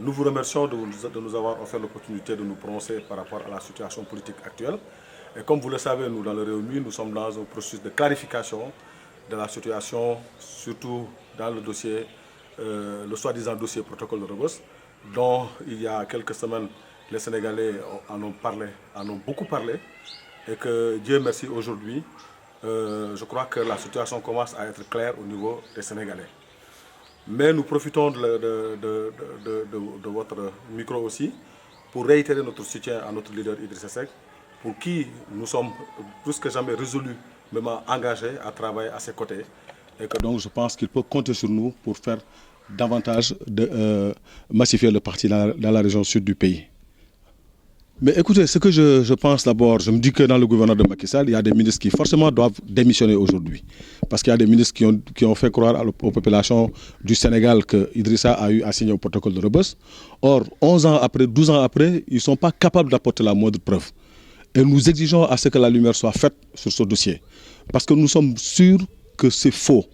Nous vous remercions de nous avoir offert l'opportunité de nous prononcer par rapport à la situation politique actuelle. Et comme vous le savez, nous, dans le Rewmi, nous sommes dans un processus de clarification de la situation, surtout dans le dossier, le soi-disant dossier protocole de Rebeuss, dont il y a quelques semaines, les Sénégalais en ont beaucoup parlé, et que Dieu merci aujourd'hui, je crois que la situation commence à être claire au niveau des Sénégalais. Mais nous profitons de votre micro aussi pour réitérer notre soutien à notre leader Idrissa Seck, pour qui nous sommes plus que jamais résolus, même engagés à travailler à ses côtés. Et que donc je pense qu'il peut compter sur nous pour faire davantage de massifier le parti dans la région sud du pays. Mais écoutez, ce que je pense d'abord, je me dis que dans le gouvernement de Macky Sall, il y a des ministres qui forcément doivent démissionner aujourd'hui. Parce qu'il y a des ministres qui ont fait croire aux populations du Sénégal que Idrissa a eu à signer au protocole de Rebeuss. Or, 11 ans après, 12 ans après, ils ne sont pas capables d'apporter la moindre preuve. Et nous exigeons à ce que la lumière soit faite sur ce dossier. Parce que nous sommes sûrs que c'est faux.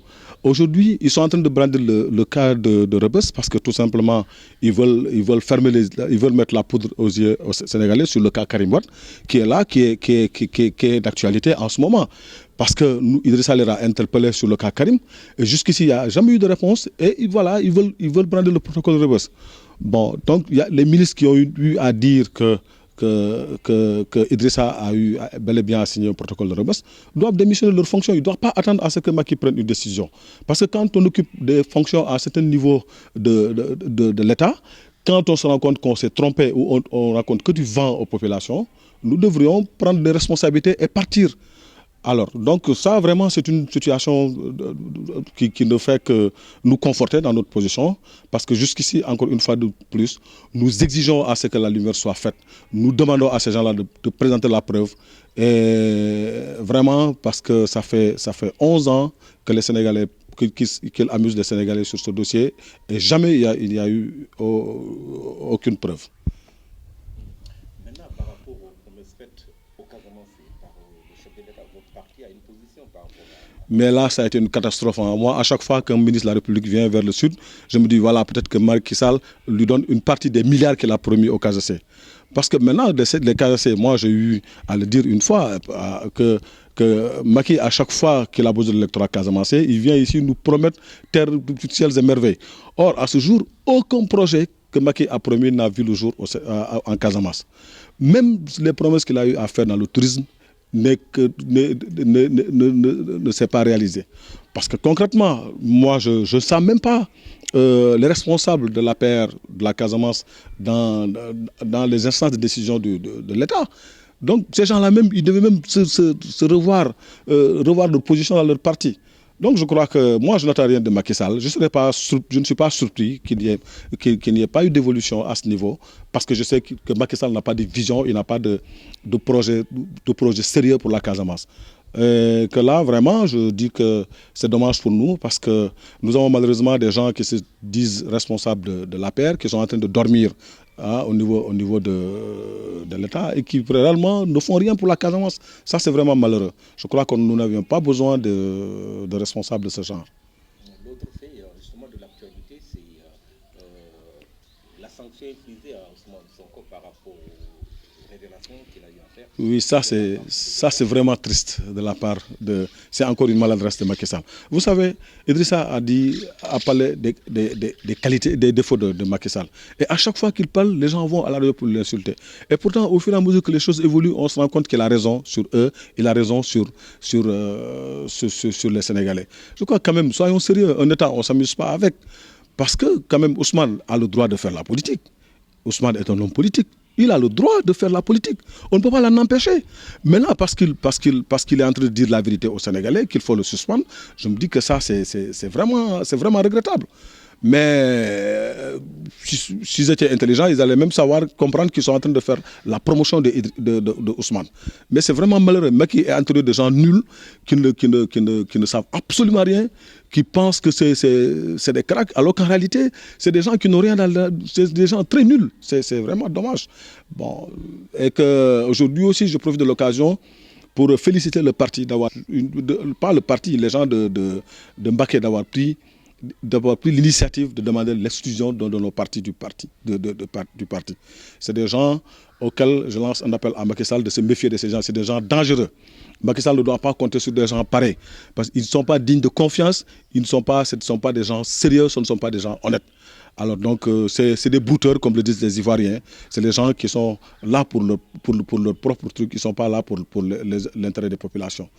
Aujourd'hui, ils sont en train de brandir le cas de Rebeuss parce que tout simplement, ils veulent mettre la poudre aux yeux aux Sénégalais sur le cas Karim Wade, qui est là, qui est d'actualité en ce moment. Parce que Idrissa les a interpellés sur le cas Karim, et jusqu'ici, il n'y a jamais eu de réponse, et voilà, ils veulent brandir le protocole de Rebeuss. Bon, donc, il y a les ministres qui ont eu à dire que Idrissa a eu bel et bien signé un protocole de Rebeuss, doivent démissionner de leurs fonctions. Ils ne doivent pas attendre à ce que Macky prenne une décision. Parce que quand on occupe des fonctions à un certain niveau de l'État, quand on se rend compte qu'on s'est trompé ou on rend compte que tu vends aux populations, nous devrions prendre des responsabilités et partir. Alors, donc ça vraiment c'est une situation qui ne fait que nous conforter dans notre position, parce que jusqu'ici, encore une fois de plus, nous exigeons à ce que la lumière soit faite. Nous demandons à ces gens-là de présenter la preuve. Et vraiment, parce que ça fait 11 ans que les Sénégalais, qu'ils amusent les Sénégalais sur ce dossier, et jamais il y a eu aucune preuve. Mais là, ça a été une catastrophe. Moi, à chaque fois qu'un ministre de la République vient vers le sud, je me dis, voilà, peut-être que Macky Sall lui donne une partie des milliards qu'il a promis au KGC. Parce que maintenant, les KGC, moi, j'ai eu à le dire une fois, que Macky, à chaque fois qu'il a besoin de l'électorat casamancé, il vient ici nous promettre terre, ciels et merveilles. Or, à ce jour, aucun projet que Macky a promis n'a vu le jour en Casamance. Même les promesses qu'il a eu à faire dans le tourisme, ne s'est pas réalisé. Parce que concrètement, moi, je ne sens même pas les responsables de l'APR, de la Casamance, dans les instances de décision de l'État. Donc, ces gens-là, même, ils devaient même se revoir de position dans leur parti. Donc, je crois que moi, je n'attends rien de Macky Sall. Je ne suis pas surpris qu'il n'y ait pas eu d'évolution à ce niveau, parce que je sais que Macky Sall n'a pas de vision, il n'a pas de projet sérieux pour la Casamance. Que là, vraiment, je dis que c'est dommage pour nous, parce que nous avons malheureusement des gens qui se disent responsables de l'APR, qui sont en train de dormir au niveau de l'État, et qui réellement ne font rien pour la Casamance. Ça, c'est vraiment malheureux. Je crois que nous n'avions pas besoin de responsables de ce genre. L'autre fait, justement, de l'actualité, c'est la sanction infligée à Ousmane Sonko par rapport aux révélations qu'il a eu à faire. Oui, ça c'est vraiment triste de la part de... C'est encore une maladresse de Macky Sall. Vous savez, Idrissa a parlé des qualités, des défauts de Macky Sall. Et à chaque fois qu'il parle, les gens vont à la radio pour l'insulter. Et pourtant, au fur et à mesure que les choses évoluent, on se rend compte qu'il a raison sur eux, il a raison sur les Sénégalais. Je crois quand même, soyons sérieux, un État, on ne s'amuse pas avec. Parce que quand même, Ousmane a le droit de faire la politique. Ousmane est un homme politique. Il a le droit de faire la politique. On ne peut pas l'en empêcher. Maintenant, parce qu'il est en train de dire la vérité aux Sénégalais, qu'il faut le suspendre, je me dis que ça, c'est vraiment regrettable. Mais s'ils étaient intelligents, ils allaient même comprendre qu'ils sont en train de faire la promotion de Ousmane. Mais c'est vraiment malheureux. Macky est entouré de gens nuls qui ne savent absolument rien, qui pensent que c'est des cracks, alors qu'en réalité, c'est des gens qui n'ont rien c'est des gens très nuls. C'est vraiment dommage. Bon, et qu'aujourd'hui aussi, je profite de l'occasion pour féliciter le parti d'avoir, pas le parti, les gens de Mbacké d'avoir pris d'avoir pris l'initiative de demander l'exclusion de nos partis du parti. C'est des gens auxquels je lance un appel à Macky Sall de se méfier de ces gens. C'est des gens dangereux. Macky Sall ne doit pas compter sur des gens pareils. Parce qu'ils ne sont pas dignes de confiance, ce ne sont pas des gens sérieux, ce ne sont pas des gens honnêtes. Alors donc, c'est des brouteurs, comme le disent les Ivoiriens. C'est les gens qui sont là pour leur propre truc, ils ne sont pas là pour l'intérêt des populations.